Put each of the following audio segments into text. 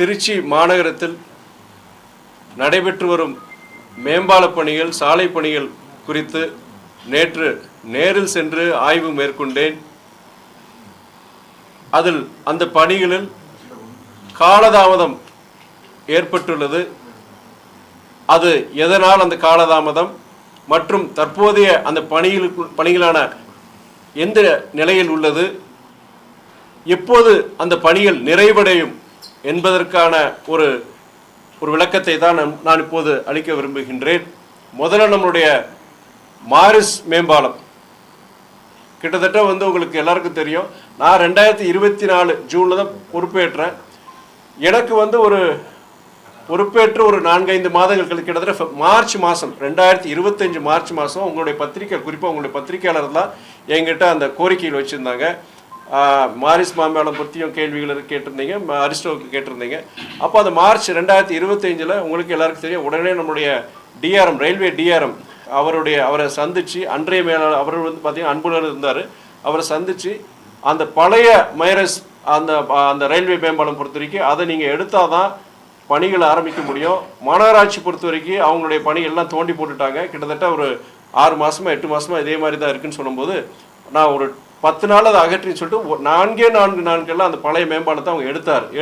திருச்சி மாநகரத்தில் நடைபெற்று வரும் மேம்பால பணிகள், சாலை பணிகள் குறித்து நேற்று நேரில் சென்று ஆய்வு மேற்கொண்டேன். அதில் அந்த பணிகளில் காலதாமதம் ஏற்பட்டுள்ளது. அது எதனால் அந்த காலதாமதம் மற்றும் தற்போதைய அந்த பணிகளான எந்த நிலையில் உள்ளது, எப்போது அந்த பணிகள் நிறைவடையும் என்பதற்கான ஒரு விளக்கத்தை தான் நான் இப்போது அளிக்க விரும்புகின்றேன். முதல்ல நம்மளுடைய மாரிஸ் மேம்பாலம் கிட்டத்தட்ட உங்களுக்கு எல்லாருக்கும் தெரியும். நான் 2024 ஜூனில் தான் பொறுப்பேற்றேன். எனக்கு ஒரு பொறுப்பேற்று ஒரு 4-5 மாதங்கள் கிட்டத்தட்ட மார்ச் மாதம் 2025 மார்ச் மாதம் உங்களுடைய பத்திரிகை, குறிப்பாக உங்களுடைய பத்திரிகையாளர் தான் என்கிட்ட அந்த கோரிக்கையில் வச்சுருந்தாங்க. மாரிஸ் மேம்பாலம் பற்றியும் கேள்விகள் கேட்டிருந்தீங்க, அரிஸ்டோவுக்கு கேட்டிருந்தீங்க. அப்போ அந்த மார்ச் 2025 உங்களுக்கு எல்லாருக்கும் தெரியும், உடனே நம்மளுடைய டிஆர்எம், ரயில்வே டிஆர்எம் அவரை சந்தித்து, அன்றைய மேலாளர் அவர் பார்த்தீங்கன்னா அன்புடன் இருந்தார், அவரை சந்தித்து அந்த பழைய மைரஸ் அந்த ரயில்வே மேம்பாலம் பொறுத்த வரைக்கும் அதை நீங்கள் எடுத்தால் தான் பணிகளை ஆரம்பிக்க முடியும். மாநகராட்சி பொறுத்த வரைக்கும் அவங்களுடைய பணிகள்லாம் தோண்டி போட்டுட்டாங்க. கிட்டத்தட்ட ஒரு 6 மாதமாக 8 மாதமாக இதே மாதிரி தான் இருக்குன்னு சொல்லும்போது, நான் ஒரு 10 நாள் அதை அகற்றின்னு சொல்லிட்டு 4 நாட்கள்லாம் அந்த பழைய மேம்பாலத்தை அவங்க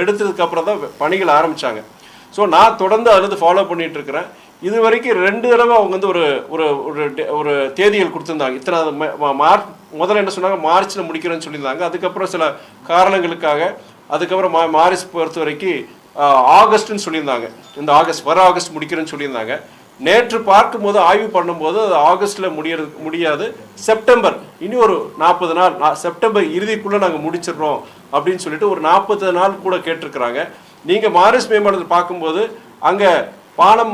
எடுத்ததுக்கப்புறம் தான் பணிகள் ஆரம்பித்தாங்க. ஸோ நான் தொடர்ந்து அதில் ஃபாலோ பண்ணிகிட்டு இருக்கிறேன். இது வரைக்கும் 2 தடவை அவங்க ஒரு ஒரு ஒரு தேதிகள் கொடுத்துருந்தாங்க. இத்தனை முதல்ல என்ன சொன்னாங்க, மார்ச்சில் முடிக்கிறேன்னு சொல்லியிருந்தாங்க. அதுக்கப்புறம் சில காரணங்களுக்காக அதுக்கப்புறம் மார்ச் பொறுத்த வரைக்கும் ஆகஸ்ட்னு சொல்லியிருந்தாங்க. இந்த ஆகஸ்ட் முடிக்கிறேன்னு சொல்லியிருந்தாங்க. நேற்று பார்க்கும்போது, ஆய்வு பண்ணும்போது அது ஆகஸ்ட்டில் முடியாது, செப்டம்பர், இனி ஒரு 40 நாள், செப்டம்பர் இறுதிக்குள்ளே நாங்கள் முடிச்சிடுறோம் அப்படின்னு சொல்லிட்டு ஒரு 40 நாள் கூட கேட்டிருக்கிறாங்க. நீங்கள் மாரிஸ் மேம்பாலத்தில் பார்க்கும்போது அங்கே பாலம்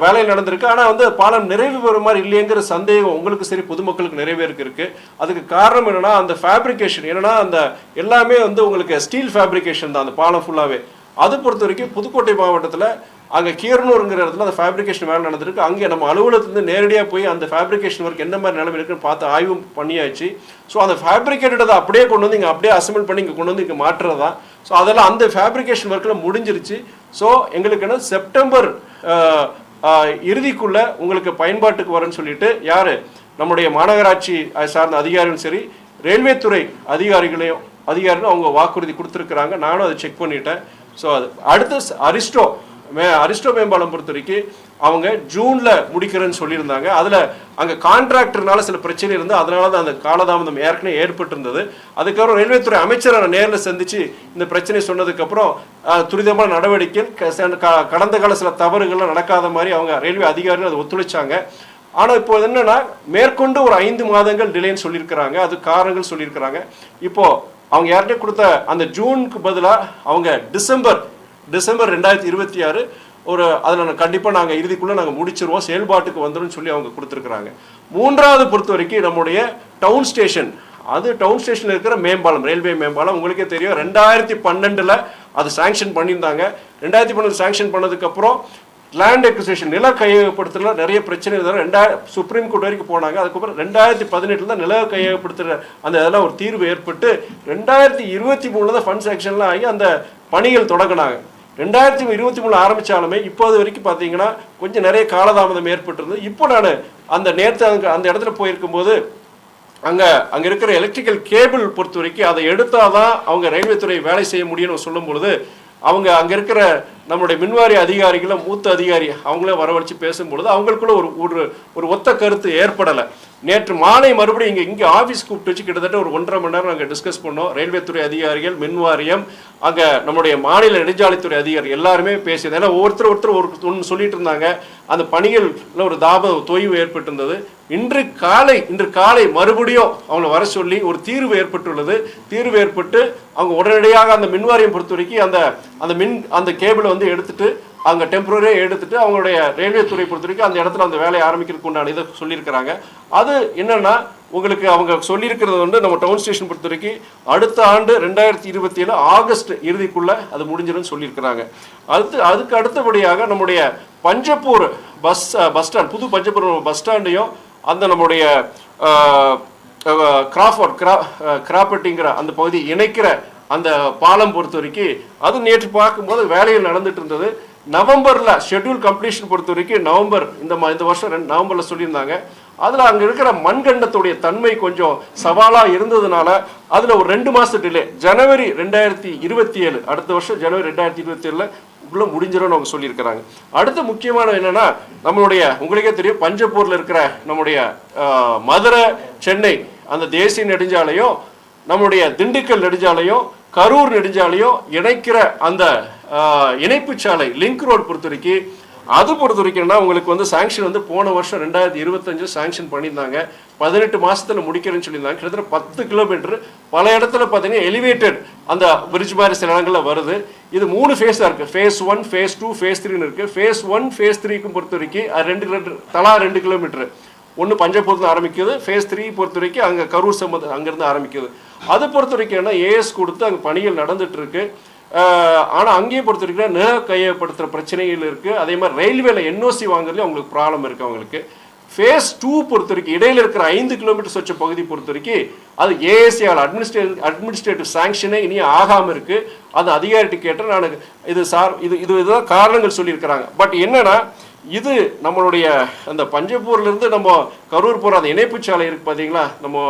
வேலையில் நடந்திருக்கு. ஆனால் பாலம் நிறைவு பெற மாதிரி இல்லைங்கிற சந்தேகம் உங்களுக்கு சரி, பொதுமக்களுக்கு நிறைவேறக்கு இருக்குது. அதுக்கு காரணம் என்னென்னா, அந்த ஃபேப்ரிகேஷன் என்னென்னா, அந்த எல்லாமே உங்களுக்கு ஸ்டீல் ஃபேப்ரிகேஷன் தான் அந்த பாலம் ஃபுல்லாகவே. அது பொறுத்த வரைக்கும் புதுக்கோட்டை மாவட்டத்தில் அங்கே கீரனூருங்கிற இடத்துல அந்த ஃபேப்ரிகேஷன் வேலை நடந்திருக்கு. அங்கே நம்ம அலுவலகத்துலேருந்து நேரடியாக போய் அந்த ஃபேப்ரிகேஷன் ஒர்க் என்ன மாதிரி நிலைமை இருக்குன்னு பார்த்து ஆய்வு பண்ணியாச்சு. ஸோ அந்த ஃபேப்ரிகேட்டதை அப்படியே கொண்டு வந்து இங்கே அப்படியே அசம்பிள் பண்ணி இங்கே கொண்டு வந்து இங்கே மாற்றுறது தான். ஸோ அதெல்லாம் அந்த ஃபேப்ரிகேஷன் ஒர்க்கில் முடிஞ்சிருச்சு. ஸோ எங்களுக்கு என்ன செப்டம்பர் இறுதிக்குள்ளே உங்களுக்கு பயன்பாட்டுக்கு வரேன்னு சொல்லிட்டு யார், நம்முடைய மாநகராட்சி சார்ந்த அதிகாரிகளும் சரி, ரயில்வே துறை அதிகாரிகளும் அவங்க வாக்குறுதி கொடுத்துருக்குறாங்க. நானும் அதை செக் பண்ணிட்டேன். ஸோ அது அடுத்து அரிஸ்டோ மேம்பாலம் பொறுத்த வரைக்கும் அவங்க ஜூனில் முடிக்கிறேன்னு சொல்லியிருந்தாங்க. அதில் அங்கே கான்ட்ராக்டர்னால சில பிரச்சனை இருந்து அதனால தான் அந்த காலதாமதம் ஏற்கனவே ஏற்பட்டிருந்தது. அதுக்கப்புறம் ரயில்வே துறை அமைச்சரை நேரில் சந்தித்து இந்த பிரச்சனை சொன்னதுக்கப்புறம் துரிதமான நடவடிக்கை, கடந்த கால சில தவறுகள்லாம் நடக்காத மாதிரி அவங்க ரயில்வே அதிகாரிகள் அதை ஒத்துழைச்சாங்க. ஆனால் இப்போ என்னென்னா, மேற்கொண்டு ஒரு 5 மாதங்கள் டிலேன்னு சொல்லியிருக்கிறாங்க. அது காரணங்கள் சொல்லியிருக்கிறாங்க. இப்போது அவங்க யார்கிட்ட கொடுத்த அந்த ஜூனுக்கு பதிலாக அவங்க டிசம்பர் 2026 அதில் கண்டிப்பாக நாங்கள் இறுதிக்குள்ளே நாங்கள் முடிச்சிருவோம், செயல்பாட்டுக்கு வந்துடும் சொல்லி அவங்க கொடுத்துருக்குறாங்க. 3வது பொறுத்த வரைக்கும் நம்முடைய டவுன் ஸ்டேஷன் இருக்கிற மேம்பாலம், ரயில்வே மேம்பாலம் உங்களுக்கே தெரியும், 2012 அது சாங்ஷன் பண்ணியிருந்தாங்க. 2012 சாங்ஷன் பண்ணதுக்கப்புறம் லேண்ட் எக்விசிஷன், நில கையகப்படுத்துறதுல நிறைய பிரச்சனை இருந்தாலும் சுப்ரீம் கோர்ட் வரைக்கும் போனாங்க. அதுக்கப்புறம் 2018 தான் நில கையகப்படுத்துகிற அந்த இதெல்லாம் ஒரு தீர்வு ஏற்பட்டு 2023 தான் ஃபண்ட் சாங்ஷன்லாம் ஆகி அந்த பணிகள் தொடங்கினாங்க. 2023 ஆரம்பித்தாலுமே இப்போது வரைக்கும் பார்த்தீங்கன்னா கொஞ்சம் நிறைய காலதாமதம் ஏற்பட்டிருந்தது. இப்போ நான் நேற்று அந்த இடத்துல போயிருக்கும்போது அங்கே இருக்கிற எலக்ட்ரிக்கல் கேபிள் பொறுத்த வரைக்கும் அதை எடுத்தால் தான் அவங்க ரயில்வே துறை வேலை செய்ய முடியும்னு சொல்லும் பொழுது அவங்க அங்கே இருக்கிற நம்மளுடைய மின்வாரிய அதிகாரிகளை, மூத்த அதிகாரி அவங்களே வரவழைச்சு பேசும்பொழுது அவங்களுக்குள்ள ஒரு ஒத்த கருத்து ஏற்படலை. நேற்று மாலை மறுபடியும் இங்கே ஆஃபீஸ் கூப்பிட்டு வச்சு கிட்டத்தட்ட ஒரு 1.5 மணி நேரம் நாங்கள் டிஸ்கஸ் பண்ணோம். ரயில்வே துறை அதிகாரிகள், மின்வாரியம், அங்கே நம்முடைய மாநில நெடுஞ்சாலைத்துறை அதிகாரி எல்லாருமே பேசியது. ஏன்னா ஒருத்தர் ஒன்று சொல்லிட்டு இருந்தாங்க, அந்த பணிகளில் ஒரு தொய்வு ஏற்பட்டிருந்தது. இன்று காலை மறுபடியும் அவங்களை வர சொல்லி ஒரு தீர்வு ஏற்பட்டுள்ளது. தீர்வு ஏற்பட்டு அவங்க உடனடியாக அந்த மின்வாரியம் பொறுத்த வரைக்கும் அந்த கேபிளை எடுத்துட்டு அங்கே டெம்பரரியாக எடுத்துட்டு அவங்களுடைய ரயில்வே துறை பொறுத்த வரைக்கும் அந்த இடத்துல அந்த வேலையை ஆரம்பிக்கிறதுக்கு உண்டான இதை சொல்லியிருக்கிறாங்க. அது என்னன்னா, உங்களுக்கு அவங்க சொல்லியிருக்கிறது நம்ம டவுன் ஸ்டேஷன் பொறுத்த வரைக்கும் அடுத்த ஆண்டு 2027 ஆகஸ்ட் இறுதிக்குள்ளே அது முடிஞ்சிடும் சொல்லியிருக்கிறாங்க. அதுக்கு அடுத்தபடியாக நம்முடைய பஞ்சப்பூர் பஸ் ஸ்டாண்ட், புது பஞ்சப்பூர் பஸ் ஸ்டாண்டையும் அந்த நம்முடைய கிராப்பட்டிங்கிற அந்த பகுதி இணைக்கிற அந்த பாலம் பொறுத்த வரைக்கும் அது நேற்று பார்க்கும்போது வேலைகள் நடந்துட்டு இருந்தது. நவம்பர்ல ஷெட்யூல் கம்ப்ளீஷன் பொறுத்த வரைக்கும் நவம்பர் இந்த வருஷம் நவம்பர்ல சொல்லியிருந்தாங்க. அதுல அங்க இருக்கிற மண்கண்டத்துடைய தன்மை கொஞ்சம் சவாலா இருந்ததுனால அதுல ஒரு 2 மாசம் டிலே, ஜனவரி 2027, அடுத்த வருஷம் ஜனவரி 2027 உள்ள முடிஞ்சிடும் அவங்க சொல்லியிருக்கிறாங்க. அடுத்த முக்கியமான என்னன்னா, நம்மளுடைய உங்களுக்கே தெரியும் பஞ்சப்பூர்ல இருக்கிற நம்முடைய மதுரை சென்னை அந்த தேசிய நெடுஞ்சாலையும் நம்முடைய திண்டுக்கல் நெடுஞ்சாலையும் கரூர் நெடுஞ்சாலையும் இணைக்கிற அந்த இணைப்பு சாலை லிங்க் ரோடு பொறுத்த வரைக்கும் அது பொறுத்த வரைக்கும்னா உங்களுக்கு வந்து சாங்ஷன் வந்து போன வருஷம் 2025 சாங்ஷன் பண்ணியிருந்தாங்க. 18 மாசத்துல முடிக்கிறேன்னு சொல்லியிருந்தாங்க. கிட்டத்தட்ட 10 கிலோமீட்டர் பல இடத்துல பார்த்தீங்கன்னா எலிவேட்டட் அந்த பிரிட்ஜ் மாதிரி சில இடங்களில் வருது. இது 3 ஃபேஸாக இருக்குது. ஃபேஸ் 1, ஃபேஸ் 2, ஃபேஸ் 3ன்னு இருக்குது. ஃபேஸ் 1, ஃபேஸ் 3க்கும் பொறுத்த வரைக்கும் அது தலா 2 கிலோமீட்டர். ஒன்று பஞ்சப்பூர்ல ஆரம்பிக்குது, ஃபேஸ் 3 பொறுத்த வரைக்கும் அங்கே கரூர் சம்பந்த அங்கேருந்து ஆரம்பிக்குது. அதை பொறுத்த வரைக்கும் என்ன ஏஎஸ் கொடுத்து அங்கே பணிகள் நடந்துட்டு இருக்கு. ஆனால் அங்கேயும் பொறுத்த வரைக்கும் நில கையப்படுத்துகிற பிரச்சனைகள் இருக்குது. அதே மாதிரி ரயில்வேல என்ஓசி வாங்குறதுலேயும் அவங்களுக்கு ப்ராப்ளம் இருக்குது அவங்களுக்கு. ஃபேஸ் 2 பொறுத்த வரைக்கும் இடையில இருக்கிற 5 கிலோமீட்டர் வச்ச பகுதி பொறுத்த வரைக்கும் அது ஏஎஸ்சியால் அட்மினிஸ்ட்ரேட்டிவ் சாங்ஷனே இனியும் ஆகாமல் இருக்குது. அது அதிகாரிட்டு கேட்டால் நான் இதுதான் காரணங்கள் சொல்லியிருக்கிறாங்க. பட் என்னன்னா இது நம்மளுடைய அந்த பஞ்சப்பூர்லேருந்து நம்ம கரூர் போகிற அந்த இணைப்பு சாலை இருக்குது பார்த்தீங்களா, நம்ம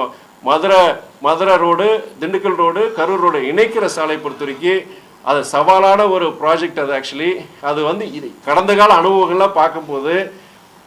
Madurai road, Dindigul road, Karur road இணைக்கிற சாலை பொறுத்த வரைக்கும் அது சவாலான ஒரு ப்ராஜெக்ட். அது ஆக்சுவலி அது வந்து இது கடந்த கால அனுபவங்கள்லாம் பார்க்கும்போது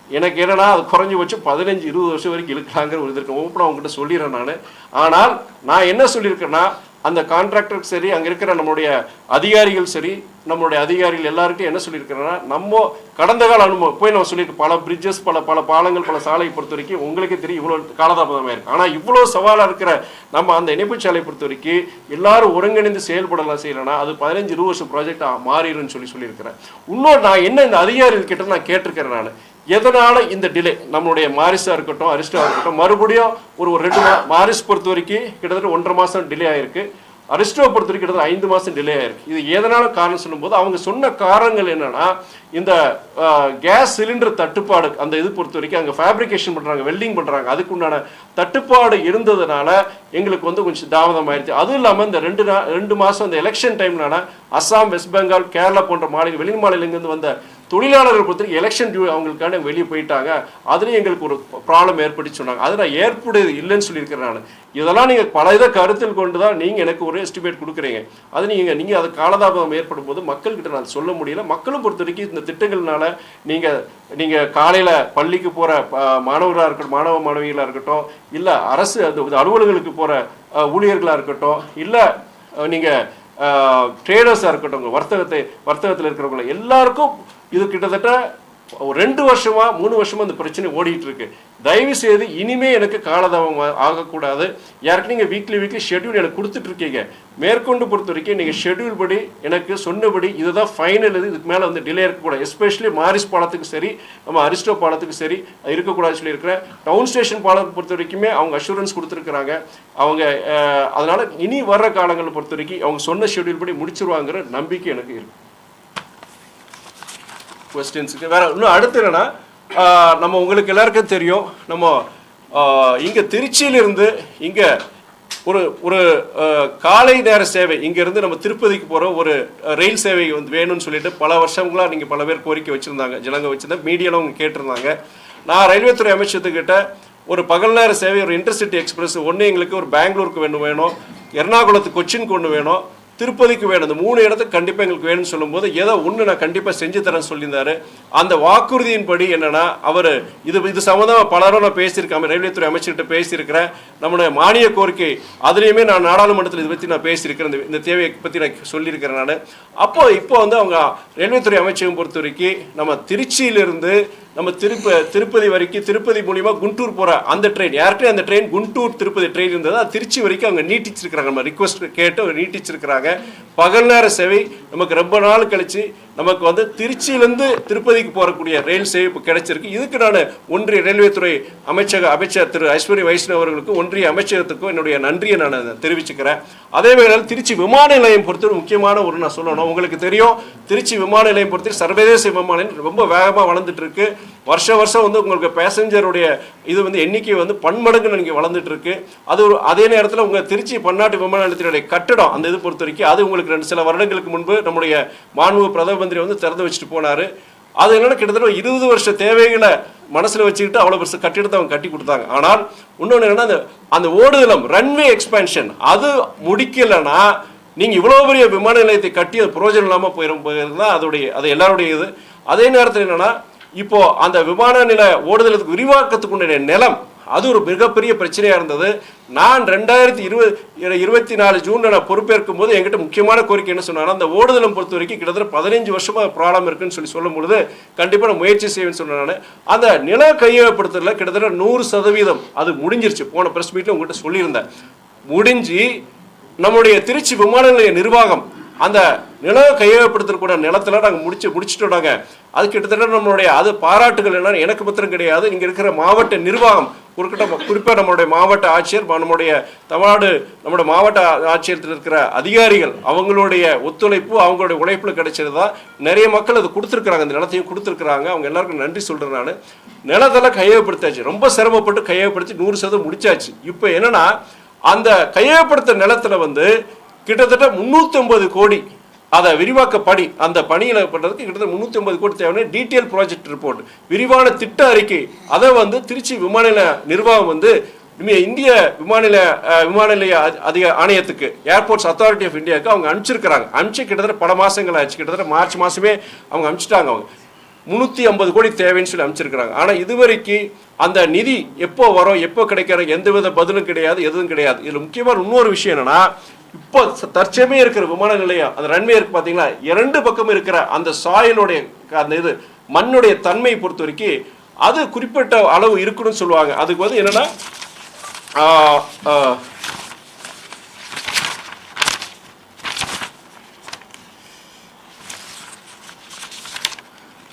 எனக்கு என்னன்னா அது குறைஞ்சி வச்சு 15-20 வருஷம் வரைக்கும் இழுக்கலாங்கிற ஒரு இது இருக்கு. ஓப்பனாக அவங்ககிட்ட சொல்லிடுறேன் நான். ஆனால் நான் என்ன சொல்லியிருக்கேன்னா, அந்த கான்ட்ராக்டருக்கு சரி, அங்கே இருக்கிற நம்மளுடைய அதிகாரிகள் சரி, நம்மளுடைய அதிகாரிகள் எல்லாருக்கும் என்ன சொல்லியிருக்கிறேன்னா, நம்ம கடந்த கால அனுபவம் போய் நம்ம சொல்லியிருக்கோம். பல பிரிட்ஜஸ், பல பாலங்கள், பல சாலையை பொறுத்த வரைக்கும் உங்களுக்கே தெரியும் இவ்வளோ காலதாமதமாக இருக்குது. ஆனால் இவ்வளோ சவாலாக இருக்கிற நம்ம அந்த இணைப்பு சாலை பொறுத்த வரைக்கும் எல்லாரும் ஒருங்கிணைந்து செயல்படலாம் செய்யலைன்னா அது 15-20 வருஷம் ப்ராஜெக்டாக மாறிடுன்னு சொல்லியிருக்கிறேன். இன்னொரு நான் என்ன இந்த அதிகாரிகள் கிட்ட நான் கேட்டிருக்கிறேன், நான் எதனால இந்த டிலே நம்மளுடைய மாரிஸா இருக்கட்டும், அரிஸ்டா இருக்கட்டும், மறுபடியும் ஒரு 2 மாரிஸ் பொறுத்த வரைக்கும் கிட்டத்தட்ட 1.5 மாசம் டிலே ஆயிருக்கு. அரிஸ்டோ பொறுத்த வரைக்கும் கிட்டத்தட்ட 5 மாசம் டிலே ஆயிருக்கு. இது எதனால காரணம் சொல்லும்போது அவங்க சொன்ன காரணங்கள் என்னன்னா, இந்த கேஸ் சிலிண்டர் தட்டுப்பாடு அந்த இது பொறுத்த வரைக்கும் அங்கே ஃபேப்ரிகேஷன் பண்றாங்க, வெல்டிங் பண்றாங்க, அதுக்கு உண்டான தட்டுப்பாடு இருந்ததுனால எங்களுக்கு வந்து கொஞ்சம் தாமதம் ஆயிடுச்சு. அதுவும் இல்லாமல் இந்த 2 மாசம் இந்த எலெக்ஷன் டைம்னால அஸ்ஸாம், வெஸ்ட் பெங்கால், கேரளா போன்ற வெளி மாநிலங்கள்லேருந்து வந்த தொழிலாளர்கள் பொறுத்த எலெக்ஷன் டியூ அவங்களுக்கான வெளியே போயிட்டாங்க. அதுலேயும் எங்களுக்கு ஒரு ப்ராப்ளம் ஏற்பட்டு சொன்னாங்க. அது நான் ஏற்புடையது இல்லைன்னு சொல்லியிருக்கிறேன் நான். இதெல்லாம் நீங்கள் பல இதை கருத்தில் கொண்டு தான் நீங்கள் எனக்கு ஒரு எஸ்டிமேட் கொடுக்குறீங்க. அது நீங்கள் அது காலதாமதம் ஏற்படும் போது மக்கள்கிட்ட நான் சொல்ல முடியல. மக்களும் பொறுத்த வரைக்கும் இந்த திட்டங்கள்னால நீங்கள் காலையில் பள்ளிக்கு போகிற மாணவராக இருக்கட்டும், மாணவிகளாக இருக்கட்டும், இல்லை அரசு அலுவலர்களுக்கு போகிற ஊழியர்களாக இருக்கட்டும், இல்லை நீங்கள் ட்ரேடர்ஸாக இருக்கட்டும், வர்த்தகத்தில் இருக்கிறவங்க எல்லாருக்கும் இது கிட்டத்தட்ட 2 வருஷமா 3 வருஷமா இந்த பிரச்சனை ஓடிட்டு இருக்கு. தயவு செய்து இனிமே எனக்கு காலதாமதம் ஆகக்கூடாது. யாருக்கு நீங்கள் வீக்லி ஷெட்யூல் எனக்கு கொடுத்துட்டு இருக்கீங்க. மேற்கொண்டு பொறுத்த வரைக்கும் நீங்கள் ஷெட்யூல் படி எனக்கு சொன்னபடி இதுதான் ஃபைனல். இதுக்கு மேலே வந்து டிலே இருக்கக்கூடாது. எஸ்பெஷலி மாரிஸ் பாலத்துக்கு சரி, நம்ம அரிஸ்டோ பாலத்துக்கு சரி இருக்கக்கூடாதுன்னு சொல்லியிருக்கிறேன். டவுன் ஸ்டேஷன் பாலத்தை பொறுத்த வரைக்குமே அவங்க அஷூரன்ஸ் கொடுத்துருக்குறாங்க. அவங்க அதனால இனி வர்ற காலங்களை பொறுத்த வரைக்கும் அவங்க சொன்ன ஷெட்யூல் படி முடிச்சிருவாங்கிற நம்பிக்கை எனக்கு இருக்கு. கொஸ்டின்ஸுக்கு வேற இன்னும் அடுத்து என்னன்னா, நம்ம உங்களுக்கு எல்லாருக்கும் தெரியும், நம்ம இங்கே திருச்சியிலிருந்து இங்கே ஒரு காலை நேர சேவை இங்கேருந்து நம்ம திருப்பதிக்கு போகிற ஒரு ரயில் சேவை வந்து வேணும்னு சொல்லிட்டு பல வருஷங்களாக நீங்கள் பல பேர் கோரிக்கை வச்சுருந்தாங்க, ஜனங்க வச்சுருந்தா மீடியாவில் அவங்க கேட்டிருந்தாங்க. நான் ரயில்வே துறை அமைச்சத்துக்கிட்ட ஒரு பகல் நேர சேவை, ஒரு இன்டர்சிட்டி எக்ஸ்பிரஸ் ஒன்று எங்களுக்கு ஒரு பெங்களூருக்கு வேணும், எர்ணாகுளத்துக்கு கொச்சினுக்கு ஒன்று வேணும், திருப்பதிக்கு வேணும். இந்த 3 இடத்துக்கு கண்டிப்பாக எங்களுக்கு வேணும்னு சொல்லும்போது ஏதோ ஒன்று நான் கண்டிப்பாக செஞ்சு தரேன்னு சொல்லியிருந்தாரு. அந்த வாக்குறுதியின்படி என்னன்னா, அவர் இது சம்மந்தமாக பலரும் நான் பேசியிருக்கேன், ரயில்வே துறை அமைச்சர்கிட்ட பேசியிருக்கிறேன். நம்மளுடைய மானிய கோரிக்கை அதுலேயுமே நான் நாடாளுமன்றத்தில் இதை பற்றி நான் பேசியிருக்கிறேன், இந்த தேவையை பற்றி நான் சொல்லியிருக்கிறேன் நான். இப்போ வந்து அவங்க ரயில்வே துறை அமைச்சகம் பொறுத்த வரைக்கும் நம்ம திருச்சியிலிருந்து நம்ம திருப்பதி வரைக்கும், திருப்பதி மூலியமா குண்டூர் போகிற அந்த ட்ரெயின், யாருக்கே அந்த ட்ரெயின் குண்டூர் திருப்பதி ட்ரெயின் இருந்தது, அது திருச்சி வரைக்கும் அவங்க நீட்டிச்சிருக்கிறாங்க. நம்ம ரிக்வஸ்ட் கேட்டு நீட்டிச்சிருக்கிறாங்க. பகல் நேர சேவை நமக்கு ரொம்ப நாள் கழிச்சு நமக்கு வந்து திருச்சியிலேருந்து திருப்பதிக்கு போகக்கூடிய ரயில் சேவை இப்போ கிடைச்சிருக்கு. இதுக்கு நான் ஒன்றிய ரயில்வே துறை அமைச்சர் திரு ஐஸ்வர்யா வைஷ்ணவ் அவர்களுக்கு ஒன்றிய அமைச்சகத்துக்கும் என்னுடைய நன்றியை நான் தெரிவிச்சுக்கிறேன். அதே வேளையில் திருச்சி விமான நிலையம் பொறுத்தவரை முக்கியமான ஒரு நான் சொல்லணும். உங்களுக்கு தெரியும், திருச்சி விமான நிலையம் பொறுத்தவரை சர்வதேச விமான நிலையம் ரொம்ப வேகமாக வளர்ந்துட்டு இருக்கு. வருஷம் வந்து உங்களுக்கு பேசஞ்சருடைய இது வந்து எண்ணிக்கை வந்து பன்மடங்கு நீங்கள் வளர்ந்துட்டு இருக்கு. அது அதே நேரத்தில் உங்கள் திருச்சி பன்னாட்டு விமான நிலையத்தினுடைய கட்டடம் அந்த இது பொறுத்த வரைக்கும் அது உங்களுக்கு சில வருடங்களுக்கு முன்பு நம்முடைய மாண்புமிகு பிரதம மந்திரி வந்து திறந்து வச்சுட்டு போனார். அது என்னன்னா கிட்டத்தட்ட 20 வருஷ தேவைகளை மனசில் வச்சுக்கிட்டு அவ்வளோ வருஷம் கட்டிடத்தை அவங்க கட்டி கொடுத்தாங்க. ஆனால் இன்னொன்று என்னன்னா அந்த ஓடுதளம் ரன்வே எக்ஸ்பேன்ஷன் அது முடிக்கலைன்னா நீங்கள் இவ்வளோ பெரிய விமான நிலையத்தை கட்டி அது பிரயோஜனம் இல்லாமல் போயிருந்தா அது எல்லாருடைய இது. அதே நேரத்தில் என்னன்னா இப்போ அந்த விமான நில ஓடுதளத்துக்கு விரிவாக்கத்துக்குடைய நிலம் அது ஒரு மிகப்பெரிய பிரச்சனையாக இருந்தது. நான் 2024 ஜூனில் நான் பொறுப்பேற்கும் போது என்கிட்ட முக்கியமான கோரிக்கை என்ன சொன்னாங்கன்னா, அந்த ஓடுதளம் பொறுத்த வரைக்கும் கிட்டத்தட்ட 15 வருஷமாக ப்ராப்ளம் இருக்குன்னு சொல்லும் பொழுது கண்டிப்பாக நான் முயற்சி செய்வேன்னு சொன்னேன். அந்த நில கையகப்படுத்துறதுல கிட்டத்தட்ட 100% அது முடிஞ்சிருச்சு. போன ப்ரெஸ் மீட்டில் உங்கள்கிட்ட சொல்லியிருந்தேன். முடிஞ்சு நம்முடைய திருச்சி விமான நிலைய நிர்வாகம் அந்த நில கையகப்படுத்தக்கூடிய நிலத்தில் நாங்கள் முடிச்சுட்டோம். அது கிட்டத்தட்ட நம்மளுடைய அது பாராட்டுகள் என்னன்னு எனக்கு மாத்திரம் கிடையாது, இங்கே இருக்கிற மாவட்ட நிர்வாகம் குறிப்பாக நம்மளுடைய மாவட்ட ஆட்சியர் நம்முடைய நம்முடைய மாவட்ட ஆட்சியத்தில் இருக்கிற அதிகாரிகள் அவங்களுடைய ஒத்துழைப்பு அவங்களுடைய உழைப்பில் கிடைச்சது தான் நிறைய மக்கள் அது கொடுத்துருக்குறாங்க. அந்த நிலத்தையும் கொடுத்துருக்குறாங்க. அவங்க எல்லாருக்கும் நன்றி சொல்கிறேன். நான் நிலத்தெல்லாம் கையகப்படுத்தாச்சு, ரொம்ப சிரமப்பட்டு கையகப்படுத்தி 100% முடிச்சாச்சு. இப்போ என்னன்னா அந்த கையகப்படுத்த நிலத்தில் வந்து கிட்டத்தட்ட 350 கோடி அதை விரிவாக்கப்படி அந்த பணியில் பண்ணுறதுக்கு கிட்டத்தட்ட 350 கோடி தேவையான டீட்டெயில் ப்ராஜெக்ட் ரிப்போர்ட் விரிவான திட்ட அறிக்கை அதை வந்து திருச்சி விமான நிலைய நிர்வாகம் வந்து இந்திய விமான நிலைய ஆணையத்துக்கு ஏர்போர்ட்ஸ் அத்தாரிட்டி ஆஃப் இந்தியாவுக்கு அவங்க அனுப்பிச்சிருக்கிறாங்க. கிட்டத்தட்ட பல மாதங்கள் ஆச்சு. கிட்டத்தட்ட மார்ச் மாதமே அவங்க அனுப்பிச்சிட்டாங்க. அவங்க 350 கோடி தேவைன்னு சொல்லி அனுப்பிச்சிருக்கிறாங்க. ஆனால் இதுவரைக்கு அந்த நிதி எப்போ வரும் எப்போ கிடைக்கிற எந்தவித பதிலும் கிடையாது, எதுவும் கிடையாது. இதில் முக்கியமான இன்னொரு விஷயம் என்னன்னா, இப்போ தற்சமே இருக்கிற விமான நிலையம் அந்த ரன்வே இருக்கு பார்த்தீங்களா, 2 பக்கம் இருக்கிற அந்த சாயிலுடைய அந்த இது மண்ணுடைய தன்மையை பொறுத்த வரைக்கும் அது குறிப்பிட்ட அளவு இருக்குன்னு சொல்லுவாங்க. அதுக்கு வந்து என்னன்னா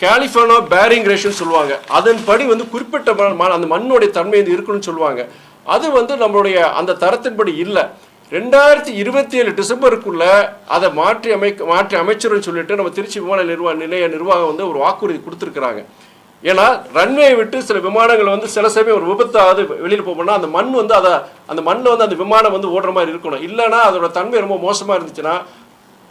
கலிஃபோர்னியா பேரிங் ரேஷன் சொல்லுவாங்க. அதன்படி வந்து குறிப்பிட்ட அந்த மண்ணுடைய தன்மை இருக்குன்னு சொல்லுவாங்க. அது வந்து நம்மளுடைய அந்த தரத்தின்படி இல்லை. 2027 டிசம்பருக்குள்ள அதை மாற்றி அமைச்சர்னு சொல்லிட்டு நம்ம திருச்சி விமான நிலைய நிர்வாகம் வந்து ஒரு வாக்குறுதி கொடுத்துருக்குறாங்க. ஏன்னா ரன்வே விட்டு சில விமானங்கள் வந்து சில சமயம் ஒரு விபத்தாவது வெளியில் போகணும்னா அந்த மண் வந்து அந்த மண்ணில் வந்து அந்த விமானம் வந்து ஓடுற மாதிரி இருக்கணும். இல்லைன்னா அதோட தன்மை ரொம்ப மோசமாக இருந்துச்சுன்னா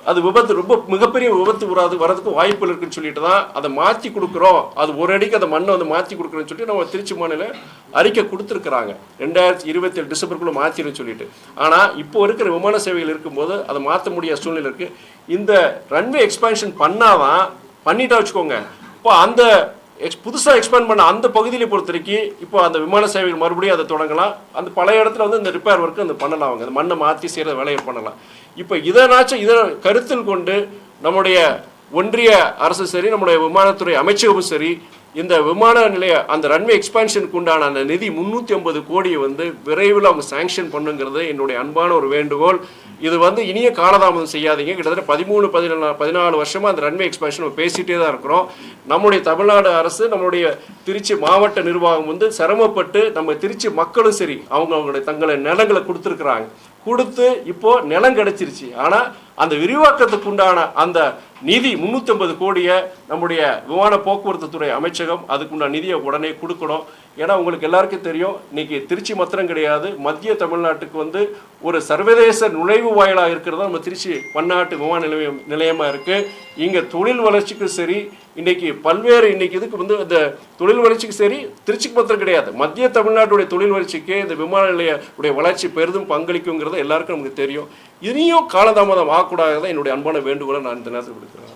அது விபத்து ரொம்ப மிகப்பெரிய விபத்து வரதுக்கு வாய்ப்புகள் இருக்குன்னு சொல்லிட்டு தான் அதை மாற்றி கொடுக்குறோம். அது ஒரு அடிக்கு அந்த மண்ணை வந்து மாற்றி கொடுக்குறோன்னு சொல்லிட்டு நம்ம திருச்சி மாநில அறிக்கை கொடுத்துருக்குறாங்க. 2027 டிசம்பருக்குள்ளே மாற்றிடுன்னு சொல்லிட்டு. ஆனால் இப்போ இருக்கிற விமான சேவைகள் இருக்கும்போது அதை மாற்ற முடியாத சூழ்நிலை இருக்குது. இந்த ரன்வே எக்ஸ்பான்ஷன் பண்ணிட்டா வச்சுக்கோங்க. இப்போ அந்த புதுசாக எக்ஸ்பேண்ட் பண்ண அந்த பகுதியில் பொறுத்த வரைக்கும் இப்போ அந்த விமான சேவைகள் மறுபடியும் அதை தொடங்கலாம். அந்த பழைய இடத்துல வந்து இந்த ரிப்பேர் ஒர்க்கு அந்த பண்ணலாம். அவங்க அந்த மண்ணை மாற்றி செய்கிற வேலையை பண்ணலாம். இப்போ இதை கருத்தில் கொண்டு நம்முடைய ஒன்றிய அரசு சரி, நம்முடைய விமானத்துறை அமைச்சகமும் சரி, இந்த விமான நிலைய அந்த ரன்வே எக்ஸ்பான்ஷனுக்கு உண்டான அந்த நிதி 350 கோடியை வந்து விரைவில் அவங்க சாங்ஷன் பண்ணுங்கிறது என்னுடைய அன்பான ஒரு வேண்டுகோள். இது வந்து இனிய காலதாமதம் செய்யாதீங்க. கிட்டத்தட்ட 14 வருஷமாக அந்த ரன்வே எக்ஸ்பான்ஷன் நம்ம பேசிகிட்டே தான் இருக்கிறோம். நம்முடைய தமிழ்நாடு அரசு நம்மளுடைய திருச்சி மாவட்ட நிர்வாகம் வந்து சிரமப்பட்டு நம்ம திருச்சி மக்களும் சரி அவங்களுடைய தங்களை நிலங்களை கொடுத்து இப்போ நிலம் கிடைச்சிருச்சு. ஆனால் அந்த விரிவாக்கத்துக்கு உண்டான அந்த நிதி 350 கோடியை நம்முடைய விமான போக்குவரத்து துறை அமைச்சகம் அதுக்குண்டான நிதியை உடனே கொடுக்கணும். ஏன்னா உங்களுக்கு எல்லாருக்கும் தெரியும், இன்னைக்கு திருச்சி மாத்திரம் கிடையாது, மத்திய தமிழ்நாட்டுக்கு வந்து ஒரு சர்வதேச நுழைவு வாயிலாக இருக்கிறது நம்ம திருச்சி பன்னாட்டு விமான நிலையமாக இருக்குது. இங்கே தொழில் வளர்ச்சிக்கும் சரி, இன்னைக்கு பல்வேறு இதுக்கு வந்து இந்த தொழில் வளர்ச்சிக்கு சரி திருச்சிக்கு மாத்திரம் கிடையாது, மத்திய தமிழ்நாட்டுடைய தொழில் வளர்ச்சிக்கு இந்த விமான நிலைய வளர்ச்சி பெரிதும் பங்களிக்குங்கிறது எல்லாருக்கும் நமக்கு தெரியும். இனியும் காலதாமதம் ஆகக்கூடாது என்னுடைய அன்பான வேண்டுகோளை நான் இந்த நேரத்தில் கொடுக்குறேன்.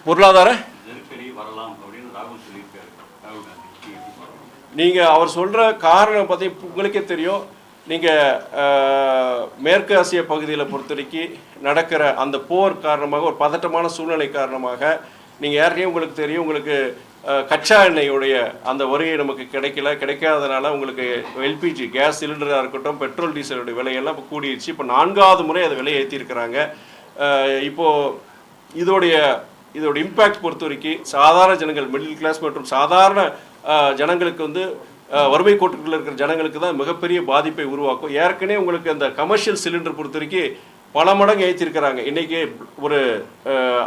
பொருளாதார நீங்கள் அவர் சொல்கிற காரணம் பார்த்தீங்கன்னா உங்களுக்கே தெரியும். நீங்கள் மேற்கு ஆசிய பகுதியில் பொறுத்த வரைக்கும் நடக்கிற அந்த போர் காரணமாக ஒரு பதட்டமான சூழ்நிலை காரணமாக நீங்கள் ஏற்கனவே உங்களுக்கு தெரியும், உங்களுக்கு கச்சா எண்ணெயுடைய அந்த வருகை நமக்கு கிடைக்காதனால உங்களுக்கு எல்பிஜி கேஸ் சிலிண்டராக இருக்கட்டும், பெட்ரோல் டீசலுடைய விலையெல்லாம் இப்போ கூடிடுச்சு. இப்போ 4வது முறை அதை விலையை ஏற்றிருக்கிறாங்க. இப்போது இதோடைய இம்பேக்ட் பொறுத்த வரைக்கும் சாதாரண ஜனங்கள், மிடில் கிளாஸ் மற்றும் சாதாரண ஜனங்களுக்கு வந்து வறுமை கோட்டுக்குள்ள இருக்கிற ஜனங்களுக்கு தான் மிகப்பெரிய பாதிப்பை உருவாக்கும். ஏற்கனவே உங்களுக்கு அந்த கமர்ஷியல் சிலிண்டர் பொறுத்த வரைக்கும் பல மடங்கு ஏற்றிருக்கிறாங்க. இன்றைக்கி ஒரு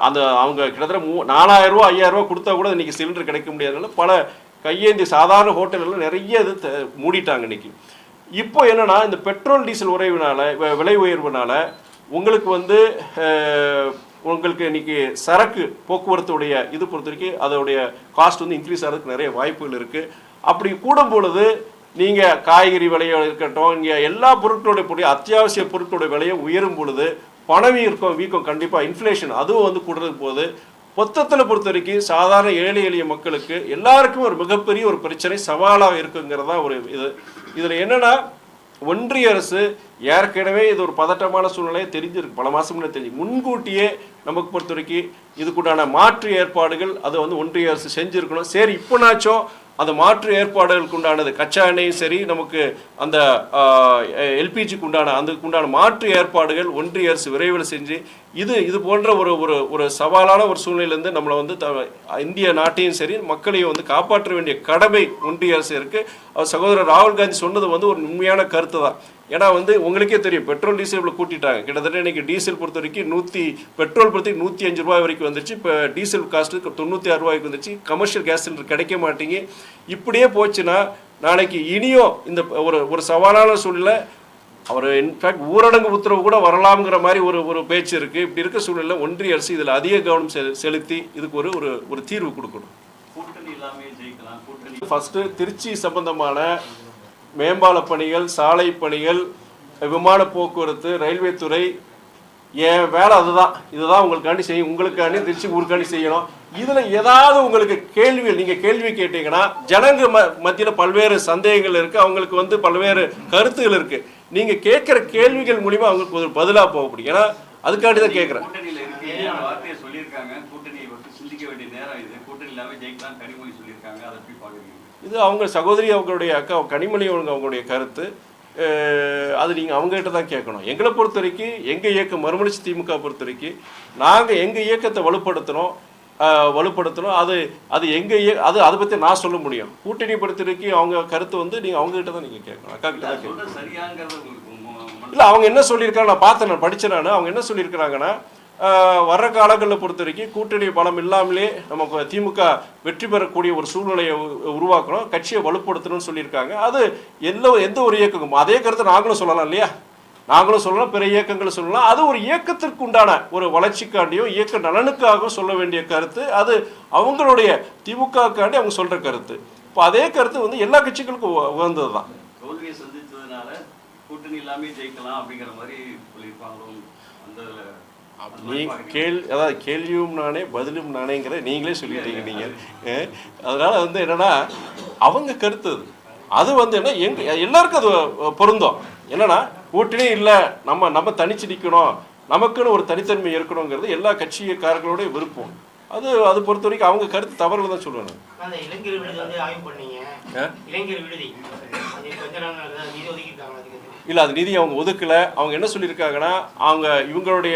அந்த அவங்க கிட்டத்தட்ட 4000 ரூபா 5000 ரூபா கொடுத்தா கூட இன்றைக்கி சிலிண்டர் கிடைக்க முடியாதனால பல கையேந்தி சாதாரண ஹோட்டல்கள் நிறைய இது மூடிட்டாங்க இன்றைக்கி. இப்போ என்னென்னா இந்த பெட்ரோல் டீசல் விலை உயர்வுனால உங்களுக்கு வந்து உங்களுக்கு இன்றைக்கி சரக்கு போக்குவரத்துடைய இது பொறுத்த வரைக்கும் அதோடைய காஸ்ட் வந்து இன்க்ரீஸ் ஆகிறதுக்கு நிறைய வாய்ப்புகள் இருக்குது. அப்படி கூடும் பொழுது நீங்கள் காய்கறி விலையோ இருக்கட்டும், இங்கே எல்லா பொருட்களுடைய அத்தியாவசிய பொருட்களுடைய விலையை உயரும் பொழுது வீக்கம் கண்டிப்பாக இன்ஃப்ளேஷன் அதுவும் வந்து கூடுறதுக்கு போது மொத்தத்தில் பொறுத்த வரைக்கும் சாதாரண ஏழை எளிய மக்களுக்கு எல்லாருக்கும் ஒரு மிகப்பெரிய ஒரு பிரச்சனை சவாலாக இருக்குங்கிறதா ஒரு இதில் என்னென்னா ஒன்றிய அரசு ஏற்கனவே இது ஒரு பதட்டமான சூழ்நிலையை தெரிஞ்சிருக்கு, பல மாதம் முன்னே தெரிஞ்சு முன்கூட்டியே நமக்கு பொறுத்த வரைக்கும் இதுக்குண்டான மாற்று ஏற்பாடுகள் அதை வந்து ஒன்றிய அரசு செஞ்சுருக்கணும். சரி, இப்போனாச்சும் அந்த மாற்று ஏற்பாடுகளுக்கு உண்டானது கச்சா எண்ணெயும் சரி, நமக்கு அந்த எல்பிஜிக்கு உண்டான மாற்று ஏற்பாடுகள் ஒன்றிய அரசு விரைவில் செஞ்சு இது போன்ற ஒரு சவாலான ஒரு சூழ்நிலையிலேருந்து நம்மளை வந்து இந்திய நாட்டையும் சரி மக்களையும் வந்து காப்பாற்ற வேண்டிய கடமை ஒன்றிய அரசு இருக்குது. அவர் சகோதரர் ராகுல் காந்தி சொன்னது வந்து ஒரு உண்மையான கருத்து தான். ஏன்னா வந்து உங்களுக்கே தெரியும், பெட்ரோல் டீசல் இவ்வளோ கூட்டிட்டாங்க. கிட்டத்தட்ட இன்றைக்கி டீசல் பொறுத்த வரைக்கும் பெட்ரோல் பொறுத்த வரைக்கும் 105 ரூபாய் வரைக்கும் வந்துச்சு. இப்போ டீசல் காஸ்ட்டு 96 ரூபாய்க்கு வந்துச்சு. கமர்ஷியல் கேஸ் சிலிண்டர் கிடைக்க மாட்டேங்க. இப்படியே போச்சுன்னா நாளைக்கு இனியும் இந்த ஒரு சவாலான சூழ்நிலை அவர் இன்ஃபேக்ட் ஊரடங்கு உத்தரவு கூட வரலாம்ங்கிற மாதிரி ஒரு பேச்சு இருக்குது. இப்படி இருக்க சூழ்நிலை ஒன்றிய அரசு இதில் அதிக கவனம் செலுத்தி இதுக்கு ஒரு தீர்வு கொடுக்கணும். ஃபஸ்ட்டு திருச்சி சம்பந்தமான மேம்பால பணிகள், சாலை பணிகள், விமான போக்குவரத்து, ரயில்வே துறை என் வேலை இதுதான் உங்களுக்காண்டி செய்யும். உங்களுக்காண்டி திருச்சி ஊருக்காண்டி செய்யணும். இதில் ஏதாவது உங்களுக்கு நீங்கள் கேள்வி கேட்டீங்கன்னா ஜனங்க மத்தியில் பல்வேறு சந்தேகங்கள் இருக்குது, அவங்களுக்கு வந்து பல்வேறு கருத்துகள் இருக்குது. நீங்கள் கேட்குற கேள்விகள் மூலிமா அவங்களுக்கு ஒரு பதிலாக போக முடியும். ஏன்னா அதுக்காண்டி தான் கேட்குறேன். இது அவங்க சகோதரி அவங்களுடைய அக்கா கனிமொழி அவங்களுடைய கருத்து. அது நீங்கள் அவங்ககிட்ட தான் கேட்கணும். எங்களை பொறுத்த வரைக்கும் எங்கள் இயக்கம் மறுமலர்ச்சி திமுக பொறுத்த வரைக்கும் நாங்கள் எங்கள் இயக்கத்தை வலுப்படுத்தணும். அது எங்கள் அதை பற்றி நான் சொல்ல முடியும். கூட்டணி பொறுத்த வரைக்கும் அவங்க கருத்து வந்து நீங்கள் அவங்ககிட்ட தான் நீங்கள் கேட்கணும், அக்கா கிட்ட தான் கேட்கணும். இல்லை, அவங்க என்ன சொல்லியிருக்காங்க நான் பார்த்தேன், நான் படித்தேன். அவங்க என்ன சொல்லியிருக்கிறாங்கன்னா வர்ற காலங்களில் பொறுத்த வரைக்கும் கூட்டணி பலம் இல்லாமலே நமக்கு திமுக வெற்றி பெறக்கூடிய ஒரு சூழ்நிலையை உருவாக்கணும், கட்சியை வலுப்படுத்தணும்னு சொல்லியிருக்காங்க. அது எந்த ஒரு இயக்கமும் அதே கருத்தை நாங்களும் சொல்லலாம் இல்லையா? நாங்களும் சொல்லலாம், பிற இயக்கங்களும் சொல்லலாம். அது ஒரு இயக்கத்திற்கு உண்டான ஒரு வளர்ச்சிக்காண்டியோ இயக்க நலனுக்காக சொல்ல வேண்டிய கருத்து. அது அவங்களுடைய திமுகக்காண்டி அவங்க சொல்கிற கருத்து. இப்போ அதே கருத்து வந்து எல்லா கட்சிகளுக்கும் உகந்தது தான். தோல்வியை சந்தித்ததுனால கூட்டணி இல்லாமல் ஜெயிக்கலாம் அப்படிங்கிற மாதிரி சொல்லியிருப்பாங்களோ? அதாவது கேள்வியும் நானே பதிலும் நானேங்கிற நீங்களே சொல்லிட்டீங்க நீங்கள். அதனால் வந்து என்னென்னா அவங்க கருத்து அது வந்து என்ன எல்லாருக்கும் அது பொருந்தும். என்னன்னா கூட்டணியே இல்லை, நம்ம தனிச்சு நிற்கணும், நமக்குன்னு ஒரு தனித்தன்மை இருக்கணுங்கிறது எல்லா கட்சிக்காரர்களுடைய விருப்பம். அது பொறுத்த வரைக்கும் அவங்க கருத்து தவறுகள் தான் சொல்லுவாங்க. இல்லை, அது நிதி அவங்க ஒதுக்கலை. அவங்க என்ன சொல்லியிருக்காங்கன்னா இவங்களுடைய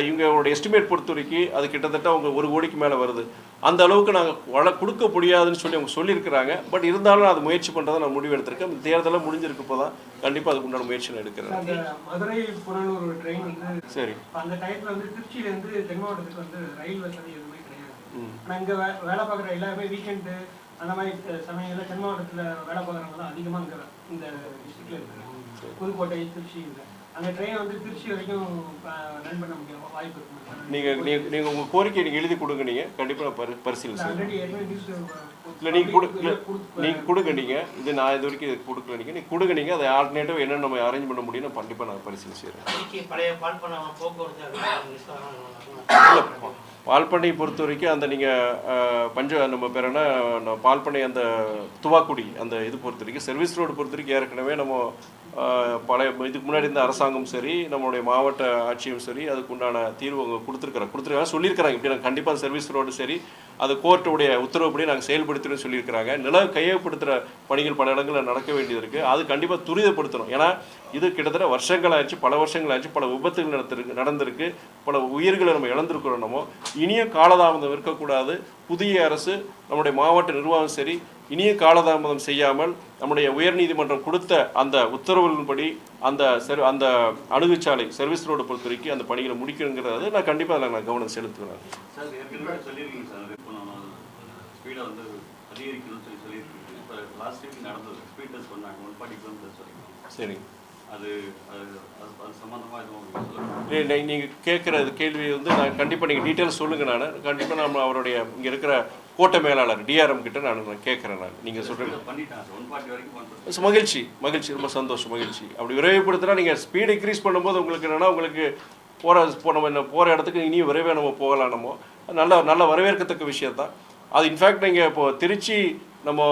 இவங்களுடைய எஸ்டிமேட் பொறுத்த வரைக்கும் அது கிட்டத்தட்ட அவங்க 1 கோடிக்கு மேலே வருது. அந்த அளவுக்கு நாங்கள் கொடுக்க முடியாதுன்னு சொல்லி அவங்க சொல்லியிருக்கிறாங்க. பட் இருந்தாலும் அது முயற்சி பண்ணுறதை நான் முடிவு எடுத்திருக்கேன். தேர்தலாம் முடிஞ்சிருக்கப்போ தான் கண்டிப்பாக அதுக்கு உண்டான முயற்சி நான் எடுக்கிறேன். மதுரை புறநூறு ட்ரெயின் வந்து சரி, அந்த டயத்தில் வந்து திருச்சியிலேருந்து தென் மாவட்டத்துக்கு வந்து ரயில் வசதி எதுவுமே கிடையாது. ஆனால் இங்கே வேலை பார்க்குற எல்லாருமே வீக்கெண்டு அந்த மாதிரி சமயங்களில் தென் மாவட்டத்தில் வேலை பார்க்குறவங்க தான் அதிகமாக இந்த டிஸ்ட்ரிக்டில் இருக்காங்க. புதுக்கோட்டை, திருச்சி அந்த ட்ரெயின் வந்து திருச்சி வரைக்கும் ரன் பண்ண முடியும் வாய்ப்பு இருக்கு. நீங்கள் உங்கள் கோரிக்கை நீங்கள் எழுதி கொடுங்க, நீங்கள் கண்டிப்பாக பரிசீலனை இல்லை நீங்கள் கொடுங்க. நீங்கள் நான் இது வரைக்கும் இது கொடுக்கல, நீங்கள் கொடுங்க. நீங்கள் அதை ஆல்டர்னேட்டிவ் என்னென்ன நம்ம அரேஞ்ச் பண்ண முடியும்னு கண்டிப்பாக நான் பரிசீலனை செய்கிறேன். பால்பண்ணை பொறுத்த வரைக்கும் அந்த நீங்கள் நம்ம பேர் என்ன பால்பண்ணை அந்த துவாக்குடி அந்த இது பொறுத்த வரைக்கும் சர்வீஸ் ரோடு பொறுத்த வரைக்கும் ஏற்கனவே நம்ம பழைய இதுக்கு முன்னாடி இருந்த அரசாங்கமும் சரி, நம்மளுடைய மாவட்ட ஆட்சியும் சரி, அதுக்கு உண்டான தீர்வு அவங்க கொடுத்துருக்காங்க சொல்லியிருக்கிறாங்க. இப்படி நாங்கள் கண்டிப்பாக சர்வீஸ் ரோடு சரி, அது கோர்ட்டுடைய உத்தரவுப்படி நாங்கள் செயல்படுத்தணும்னு சொல்லியிருக்கிறாங்க. நில கையகப்படுத்துகிற பணிகள் பல இடங்களில் நடக்க வேண்டியது இருக்குது. அது கண்டிப்பாக துரிதப்படுத்தணும். ஏன்னா இது கிட்டத்தட்ட வருஷங்களாச்சு, பல வருஷங்களாச்சு, பல விபத்துகள் நடந்திருக்கு, பல உயிர்களை நம்ம இழந்திருக்கிறோம். நம்ம இனியும் காலதாமதம் இருக்கக்கூடாது. புதிய அரசு, நம்முடைய மாவட்ட நிர்வாகம் சரி, இனியும் காலதாமதம் செய்யாமல் நம்முடைய உயர்நீதிமன்றம் கொடுத்த அந்த உத்தரவுகளின்படி அந்த அணுகுச்சாலை சர்வீஸ் ரோடு பொறுத்த வரைக்கும் அந்த பணிகளை முடிக்கணுங்கிறது நான் கண்டிப்பாக அதில் நான் கவனம் செலுத்துவேன். சார் ஏற்கனவே சொல்லியிருக்கீங்க சார், இப்போ நம்ம ஸ்பீடை வந்து அதிகரிக்கணும்னு சொல்லியிருக்கீங்க. இப்போ லாஸ்ட் வீக் நடந்தது ஸ்பீட் டெஸ்ட் பண்ணாங்க 140 கிலோமீட்டர்ஸ் வரைக்கும். சரி, அது சம்மந்தமாக எதுவும் நீங்கள் கேட்குற கேள்வி வந்து நான் கண்டிப்பாக நீங்கள் டீட்டெயில்ஸ் சொல்லுங்கள். நான் கண்டிப்பாக நம்ம அவருடைய இங்கே இருக்கிற கோட்டை மேலாளர் டிஆர்எம் கிட்ட நான் கேட்குறேன். நீங்கள் சொல்கிறீங்க மகிழ்ச்சி, ரொம்ப சந்தோஷம், மகிழ்ச்சி. அப்படி விரைவுபடுத்தினா நீங்கள் ஸ்பீடு இன்க்ரீஸ் பண்ணும்போது உங்களுக்கு என்னென்னா, உங்களுக்கு நம்ம போகிற இடத்துக்கு இனியும் விரைவாக நம்ம போகலாம். நல்ல வரவேற்கத்தக்க விஷயம் தான் அது. இன்ஃபேக்ட் நீங்கள் இப்போது திருச்சி நம்ம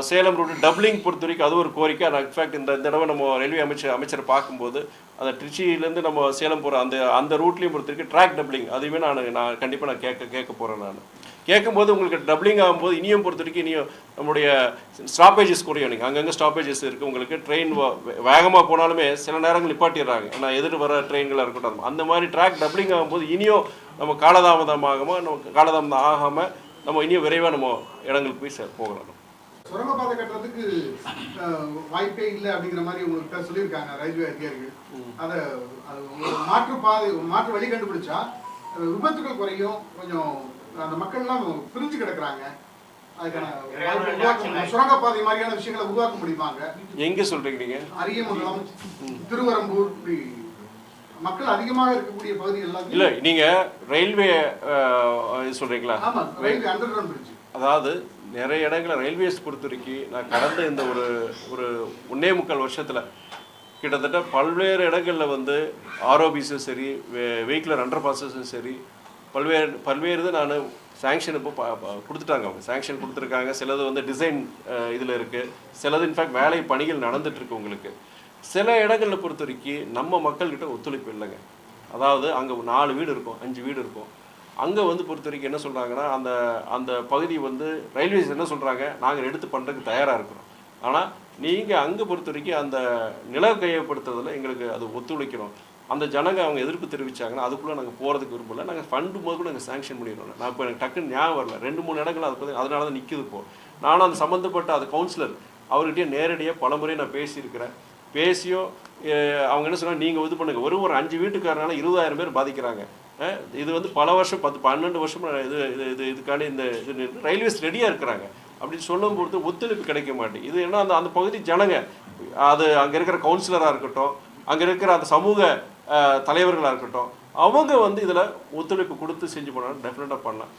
சேலம் ரூட் டபுளிங் பொறுத்த வரைக்கும் அது ஒரு கோரிக்கை. நான் இன்ஃபேக்ட் இந்த தடவை நம்ம ரயில்வே அமைச்சரை பார்க்கும்போது அந்த திருச்சியிலேருந்து நம்ம சேலம் போகிற அந்த ரூட்லேயும் பொறுத்த வரைக்கும் ட்ராக் டபுளிங் அதையுமே நான் கண்டிப்பாக நான் கேட்க போகிறேன். நான் கேட்கும்போது உங்களுக்கு டபுளிங் ஆகும்போது இனியும் பொறுத்த வரைக்கும் இனியும் நம்முடைய ஸ்டாப்பேஜஸ் குறையும். நீங்கள் அங்கங்கே ஸ்டாப்பேஜஸ் இருக்குது. உங்களுக்கு ட்ரெயின் வேகமாக போனாலுமே சில நேரங்கள் நிப்பாட்டிடுறாங்க. ஏன்னா எதிர் வர ட்ரெயின்களாக இருக்கட்டும். அந்த மாதிரி ட்ராக் டபுளிங் ஆகும்போது இனியும் நம்ம காலதாமதம் ஆகாமல் நம்ம இனியும் விரைவாக நம்ம இடங்களுக்கு போய் போகலாம். சுரங்கப்பாதை கட்டுறதுக்கு வாய்ப்பே இல்லை அப்படிங்கிற மாதிரி உங்களுக்கு சொல்லியிருக்காங்க ரயில்வே அதிகாரிகள். அதை மாற்று வழி கண்டுபிடிச்சா விபத்துகள் குறையும். கொஞ்சம் அந்த மக்கள்லாம் பிரிஞ்சு கிடக்குறாங்க. அதுக்கான சுரங்கப்பாதை மாதிரியான விஷயங்களை உருவாக்க முடியுமாங்க? எங்க சொல்றீங்க நீங்க? அரியமங்கலம், திருவரம்பூர், மக்கள் அதிகமாக இருக்கக்கூடிய பகுதிகள் இல்ல. நீங்க ரயில்வே சொல்றீங்களா? ஆமா, ரயில்வே அண்டர் கிரவுண்ட் பிரிட்ஜ். அதாவது நிறைய இடங்களில் ரயில்வேஸ் பொறுத்த வரைக்கும் நான் கடந்த இந்த ஒரு 1.25 வருஷத்தில் கிட்டத்தட்ட பல்வேறு இடங்களில் வந்து ஆர்ஓபிஸும் சரி, வெஹிக்குலர் அண்டர் பாஸஸும் சரி, பல்வேறு இது நான் சாங்ஷன் இப்போ கொடுத்துட்டாங்க. அவங்க சாங்ஷன் கொடுத்துருக்காங்க. சிலது வந்து டிசைன் இதில் இருக்குது, சிலது இன்ஃபேக்ட் வேலை பணிகள் நடந்துகிட்ருக்கு. உங்களுக்கு சில இடங்களில் பொறுத்த வரைக்கும் நம்ம மக்கள்கிட்ட ஒத்துழைப்பு இல்லைங்க. அதாவது அங்கே 4 வீடு இருக்கும், 5 வீடு இருக்கும். அங்கே வந்து பொறுத்த வரைக்கும் என்ன சொல்கிறாங்கன்னா, அந்த பகுதி வந்து ரயில்வேஸ் என்ன சொல்கிறாங்க, நாங்கள் எடுத்து பண்ணுறதுக்கு தயாராக இருக்கிறோம். ஆனால் நீங்கள் அங்கே பொறுத்த வரைக்கும் அந்த நில கையப்படுத்துறதுல எங்களுக்கு அது ஒத்துழைக்கணும். அந்த ஜனங்க அவங்க எதிர்ப்பு தெரிவித்தாங்கன்னா அதுக்குள்ளே நாங்கள் போகிறதுக்கு விரும்பல. நாங்கள் ஃபண்டு போது கூட நாங்கள் சாங்ஷன் பண்ணிடுவோம். நான் இப்போ எனக்கு டக்குன்னு ஞாபகம் வரல. 2-3 இடங்கள் அது அதனால தான் நிற்குது. நானும் அந்த சம்மந்தப்பட்ட அது கவுன்சிலர் அவர்கிட்டயே நேரடியாக பலமுறை நான் பேசியிருக்கிறேன். பேசியும் அவங்க என்ன சொன்னாங்க, நீங்கள் இது பண்ணுங்கள், ஒரு 5 வீட்டுக்காரனால 20,000 பேர் பாதிக்கிறாங்க. இது வந்து பல வருஷம் 10-12 வருஷம் இதுக்கான இந்த இது ரயில்வேஸ் ரெடியாக இருக்கிறாங்க அப்படின்னு சொல்லும் பொழுது ஒத்துழைப்பு கிடைக்க மாட்டேங்குது. இது ஏன்னா அந்த பகுதி ஜனங்க, அது அங்கே இருக்கிற கவுன்சிலராக இருக்கட்டும், அங்கே இருக்கிற அந்த சமூக தலைவர்களாக இருக்கட்டும், அவங்க வந்து இதில் ஒத்துழைப்பு கொடுத்து செஞ்சு போனாலும் டெஃபினட்டாக பண்ணலாம்.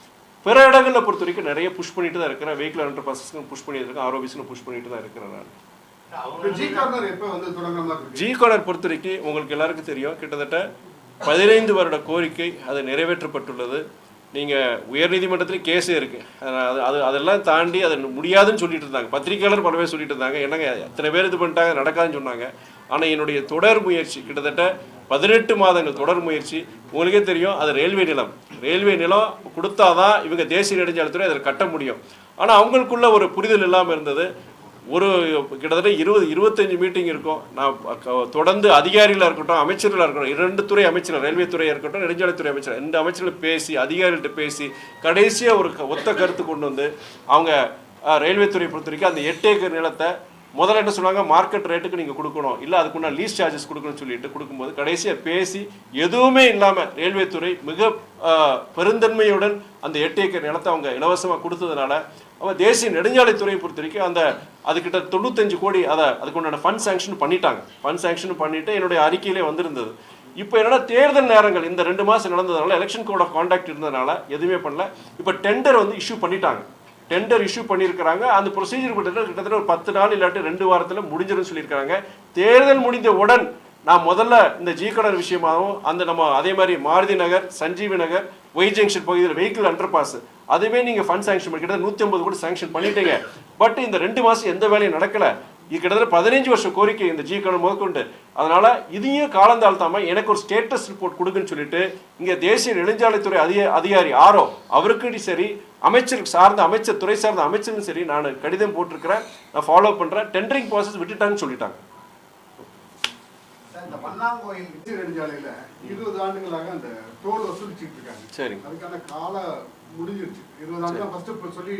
பிற இடங்களில் பொறுத்த வரைக்கும் நிறைய புஷ் பண்ணிட்டு தான் இருக்கிறேன். வெஹிக்குலர் அண்டர் பாஸஸ்க்கு புஷ் பண்ணிட்டு இருக்கேன், ஆர்ஓபிஸ்க்கு புஷ் பண்ணிட்டு தான் இருக்கிறேன். நான் ஜி கார்னர் பொறுத்த வரைக்கும் உங்களுக்கு எல்லாருக்கும் தெரியும், கிட்டத்தட்ட 15 வருட கோரிக்கை அது நிறைவேற்றப்பட்டுள்ளது. நீங்கள் உயர்நீதிமன்றத்துலேயும் கேஸே இருக்குது. அதெல்லாம் தாண்டி அது முடியாதுன்னு சொல்லிட்டு இருந்தாங்க. பத்திரிகையாளர் பல பேர் சொல்லிட்டு இருந்தாங்க, என்னங்க எத்தனை பேர் இது பண்ணிட்டாங்க, நடக்காதுன்னு சொன்னாங்க. ஆனால் என்னுடைய தொடர் முயற்சி, கிட்டத்தட்ட 18 மாதங்கள் தொடர் முயற்சி. உங்களுக்கே தெரியும், அது ரயில்வே நிலம் கொடுத்தாதான் இவங்க தேசிய நெடுஞ்சாலைத்துறை அதில் கட்ட முடியும். ஆனால் அவங்களுக்குள்ள ஒரு புரிதல் இல்லாமல் இருந்தது. கிட்டத்தட்ட 20-25 மீட்டிங் இருக்கும். நான் தொடர்ந்து அதிகாரிகளாக இருக்கட்டும், அமைச்சர்களாக இருக்கட்டும், 2 துறை அமைச்சர்கள், ரயில்வே துறையாக இருக்கட்டும், நெடுஞ்சாலைத்துறை அமைச்சர், 2 அமைச்சர்கள் பேசி, அதிகாரிகள்கிட்ட பேசி, கடைசியாக ஒரு ஒத்த கருத்து கொண்டு வந்து அவங்க ரயில்வே துறையை பொறுத்த வரைக்கும் அந்த 8 ஏக்கர் நிலத்தை முதல்ல என்ன சொல்லுவாங்க, மார்க்கெட் ரேட்டுக்கு நீங்கள் கொடுக்கணும், இல்லை அதுக்குன்னா லீஸ் சார்ஜஸ் கொடுக்கணும்னு சொல்லிட்டு கொடுக்கும்போது கடைசியாக பேசி எதுவுமே இல்லாமல் ரயில்வே துறை மிக பெருந்தன்மையுடன் அந்த 8 ஏக்கர் நிலத்தை அவங்க இலவசமாக கொடுத்ததுனால அவங்க தேசிய நெடுஞ்சாலைத்துறையை பொறுத்த வரைக்கும் அதுக்கிட்ட 95 கோடி அதுக்குண்டான ஃபண்ட் சாங்ஷன் பண்ணிட்டாங்க. ஃபண்ட் சாங்ஷன் பண்ணிவிட்டு என்னுடைய அறிக்கையிலே வந்திருந்தது. இப்போ என்னன்னா தேர்தல் நேரங்கள் இந்த 2 மாதம் நடந்ததுனால, எலெக்ஷன் கோட் ஆஃப் கான்டாக்ட் இருந்ததுனால எதுவுமே பண்ணல. இப்போ டெண்டர் வந்து இஷ்யூ பண்ணிட்டாங்க. டெண்டர் இஷ்யூ பண்ணியிருக்கிறாங்க. அந்த ப்ரொசீஜர் கிட்டத்தட்ட ஒரு 10 நாள் இல்லாட்டி 2 வாரத்தில் முடிஞ்சிடும் சொல்லியிருக்காங்க. தேர்தல் முடிந்தவுடன் நான் முதல்ல இந்த ஜி கார்னர் விஷயமாகவும் நம்ம அதே மாதிரி மாருதி நகர், சஞ்சீவி நகர், ஒய் ஜங்ஷன் பகுதியில் வெஹிக்கிள் அண்டர் பாஸ் அதுவே நீங்கள் ஃபண்ட் சாங்ஷன் பண்ணிக்கிட்ட 150 கோடி சாங்ஷன் பண்ணிட்டீங்க. பட் இந்த 2 மாதம் எந்த வேலையும் நடக்கலை. இது கிட்டத்தட்ட 15 வருஷம் கோரிக்கை இந்த ஜிகணம் முதற்கொண்டு. அதனால இதையும் காலந்தாழ்த்தாம எனக்கு ஒரு ஸ்டேட்டஸ் ரிப்போர்ட் கொடுக்குன்னு சொல்லிட்டு இங்கே தேசிய நெடுஞ்சாலைத்துறை அதிகாரி ஆரோ அவருக்கு சரி, அமைச்சருக்கு சார்ந்த அமைச்சர், துறை சார்ந்த அமைச்சரும் சரி, நான் கடிதம் போட்டிருக்கிறேன், நான் ஃபாலோ பண்ணுறேன். டெண்டரிங் ப்ராசஸ் விட்டுட்டாங்கன்னு சொல்லிட்டாங்க. இந்த மன்னாங்கோயில் தேசிய நெடுஞ்சாலையில 20 ஆண்டுகளாக அந்த டோல் வசூலிச்சுட்டு இருக்காங்க. சரி, அதுக்கான காலம் முடிஞ்சிருச்சு. 20 ஆண்டு தான் ஃபர்ஸ்ட் சொல்லி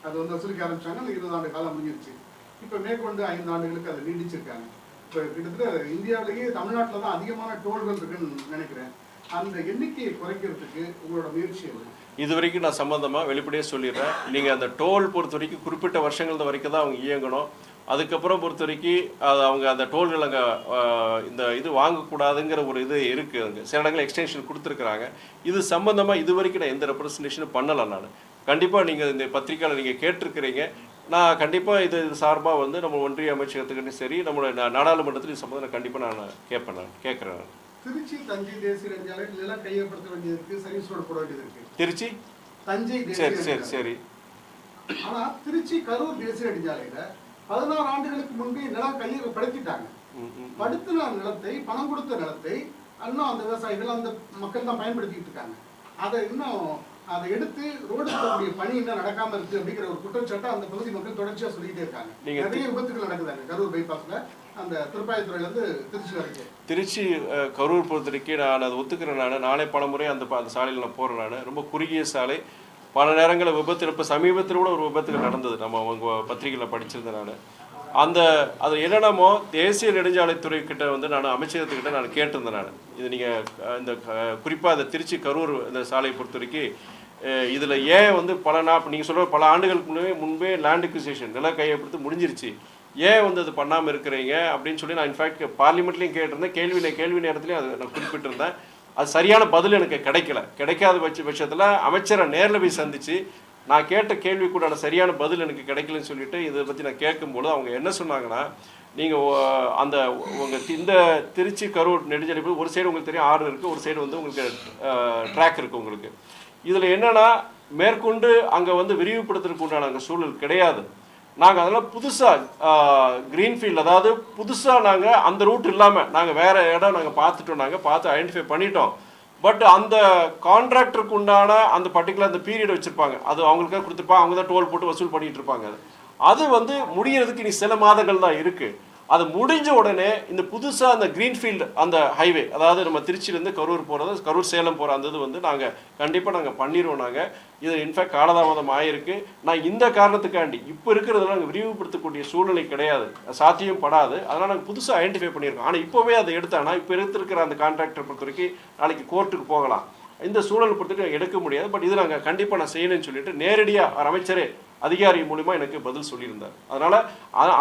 அது வந்து வசூலிக்க ஆரம்பிச்சாங்க. அந்த 20 ஆண்டு காலம் முடிஞ்சிருச்சு. இப்போ மேற்கொண்டு 5 ஆண்டுகளுக்கு அதை நீடிச்சிருக்காங்க. இப்போ கிட்டத்தட்ட இந்தியாவிலேயே தமிழ்நாட்டில் தான் அதிகமான டோல்கள் இருக்குன்னு நினைக்கிறேன். அந்த எண்ணிக்கையை குறைக்கிறதுக்கு உங்களோட முயற்சி என்ன? இது வரைக்கும் நான் சம்பந்தமாக வெளிப்படையாக சொல்லிடுறேன். நீங்கள் அந்த டோல் பொறுத்த வரைக்கும் குறிப்பிட்ட வருஷங்கள் வரைக்கும் தான் அவங்க இயங்கணும். அதுக்கப்புறம் பொறுத்த வரைக்கும் அது அவங்க அந்த டோல்கள் அங்கே இந்த இது வாங்கக்கூடாதுங்கிற ஒரு இது இருக்குது. அங்கே சில இடங்கள் எக்ஸ்டென்ஷன் கொடுத்துருக்குறாங்க. இது சம்மந்தமாக இது வரைக்கும் நான் எந்த ரெப்ரஸன்டேஷனும் பண்ணலை. நான் கண்டிப்பாக நீங்கள் இந்த பத்திரிக்கையில் நீங்கள் கேட்டிருக்கிறீங்க. நான் கண்டிப்பாக இது சார்பாக வந்து நம்ம ஒன்றிய அமைச்சகத்துக்கிட்ட சரி, நம்மளோட நாடாளுமன்றத்தில் இது சம்மந்தம் கண்டிப்பாக நான் கேட்குறேன். திருச்சி தஞ்சை தேசிய நெடுஞ்சாலையில் நிலம் கையப்படுத்த வேண்டியது இருக்கு, சர்வீஸ் ரோடு போட வேண்டியது இருக்கு. திருச்சி தஞ்சை சரி. ஆனா திருச்சி கரூர் தேசிய நெடுஞ்சாலையில 16 ஆண்டுகளுக்கு முன்பே நிலம் கையகப்படுத்திட்டாங்க. படுத்தின நிலத்தை, பணம் கொடுத்த நிலத்தை இன்னும் அந்த விவசாயிகள், அந்த மக்கள் தான் பயன்படுத்திட்டு இருக்காங்க. அதை எடுத்து ரோடு போடக்கூடிய பணி இன்னும் நடக்காம இருக்கு அப்படிங்கிற ஒரு குற்றச்சாட்டை அந்த பகுதி மக்கள் தொடர்ச்சியா சொல்லிட்டே இருக்காங்க. நிறைய விபத்துகள் நடக்குதாங்க கரூர் பைபாஸ்ல, அந்த திருப்பாயத்துறையில இருந்து திருச்சி வரைக்கும். திருச்சி கரூர் பொறுத்த வரைக்கும் நான் அதை ஒத்துக்கிறேன். நானே பல முறை அந்த சாலையில் நான் போகிறேன். நான் ரொம்ப குறுகிய சாலை, பல நேரங்களில் விபத்து. இப்போ சமீபத்தில் கூட ஒரு விபத்துகள் நடந்தது, நம்ம அவங்க பத்திரிகையில் படிச்சிருந்தேன். நான் அது என்னென்னமோ தேசிய நெடுஞ்சாலைத்துறை கிட்ட வந்து நான் அமைச்சகத்துக்கிட்ட நான் கேட்டிருந்தேன். இது நீங்கள் இந்த குறிப்பாக இந்த திருச்சி கரூர் இந்த சாலையை பொறுத்த வரைக்கும் இதில் ஏன் வந்து நீங்கள் சொல்கிற பல ஆண்டுகளுக்கு முன்பே லேண்ட் அக்விசிஷன் நில கையப்படுத்தி முடிஞ்சிருச்சு, ஏன் வந்து அது பண்ணாமல் இருக்கிறீங்க அப்படின்னு சொல்லி நான் இன்ஃபேக்ட் பார்லிமெண்ட்லேயும் கேட்டிருந்தேன். கேள்வி நேரத்துலையும் அதை நான் குறிப்பிட்டிருந்தேன். அது சரியான பதில் எனக்கு கிடைக்காத பட்சத்தில் அமைச்சரை நேரில் போய் சந்தித்து நான் கேட்ட கேள்வி கூட சரியான பதில் எனக்கு கிடைக்கலன்னு சொல்லிட்டு இதை பற்றி நான் கேட்கும்போது அவங்க என்ன சொன்னாங்கன்னா, நீங்கள் அந்த இந்த திருச்சி கரூர் நெடுஞ்சாலை ஒரு சைடு உங்களுக்கு தெரியும் ஆறு இருக்குது, ஒரு சைடு வந்து உங்களுக்கு ட்ராக் இருக்குது உங்களுக்கு. இதில் என்னென்னா மேற்கொண்டு அங்கே வந்து விரிவுபடுத்துறதுக்கு உண்டான அங்கே சூழல் கிடையாது. நாங்கள் அதெல்லாம் புதுசாக க்ரீன்ஃபீல்டு, அதாவது புதுசாக நாங்கள் அந்த ரூட் இல்லாமல் நாங்கள் வேறு இடம் நாங்கள் பார்த்து ஐடென்டிஃபை பண்ணிட்டோம். பட் அந்த கான்ட்ராக்டருக்கு உண்டான அந்த பர்டிகுலர் அந்த பீரியட் வச்சுருப்பாங்க, அது அவங்களுக்காக கொடுத்துருப்பாங்க. அவங்க தான் டோல் போட்டு வசூல் பண்ணிகிட்டு இருப்பாங்க. அது வந்து முடியறதுக்கு இனி சில மாதங்கள் தான் இருக்குது. அது முடிஞ்ச உடனே இந்த புதுசாக அந்த க்ரீன்ஃபீல்டு அந்த ஹைவே, அதாவது நம்ம திருச்சியிலேருந்து கரூர் போகிறது, கரூர் சேலம் போகிற அந்த இது வந்து நாங்கள் கண்டிப்பாக பண்ணிடுவோம். இது இன்ஃபேக்ட் காலதாமதம் ஆகிருக்கு. நான் இந்த காரணத்துக்காண்டி இப்போ இருக்கிறதுல நாங்கள் விரிவுபடுத்தக்கூடிய சூழ்நிலை கிடையாது, சாத்தியம் படாது. அதனால் நாங்கள் புதுசாக ஐடென்டிஃபை பண்ணியிருக்கோம். ஆனால் இப்போவே அதை எடுத்தானா இப்போ இருக்கிற அந்த கான்ட்ராக்டரை பொறுத்த வரைக்கும் நாளைக்கு கோர்ட்டுக்கு போகலாம். இந்த சூழலை பொறுத்தவரைக்கும் எடுக்க முடியாது. பட் இது நாங்கள் கண்டிப்பாக நான் செய்யணும்னு சொல்லிட்டு நேரடியாக அமைச்சரே அதிகாரி மூலிமா எனக்கு பதில் சொல்லியிருந்தார். அதனால்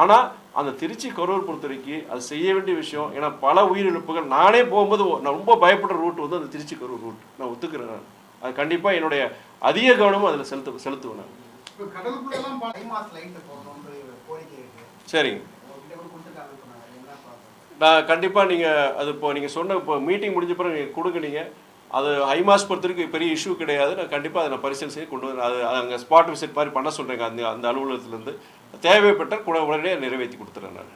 ஆனால் அந்த திருச்சி கரூர் பொறுத்த வரைக்கும் அது செய்ய வேண்டிய விஷயம். ஏன்னா பல உயிரிழப்புகள், நானே போகும்போது நான் ரொம்ப பயப்படுற ரூட் வந்து அந்த திருச்சி கரூர் ரூட். நான் ஒத்துக்கிறேன். அது கண்டிப்பாக என்னுடைய அதிக கவனமும் அதில் செலுத்துவேன். சரிங்க, நான் கண்டிப்பாக நீங்கள் அது இப்போ நீங்கள் சொன்ன இப்போ மீட்டிங் முடிஞ்ச பிறகு நீங்கள் கொடுங்க. நீங்கள் அது ஹைமாஸ் பொறுத்த வரைக்கும் பெரிய இஷ்யூ கிடையாது. நான் கண்டிப்பாக அதை நான் பரிசீலனை செய்து கொண்டு வந்து அது அங்கே ஸ்பாட் விசிட் மாதிரி பண்ண சொல்கிறேங்க. அந்த அலுவலகத்துலேருந்து தேவைப்பட்ட உடனே நிறைவேற்றி கொடுத்துறேன் நான்.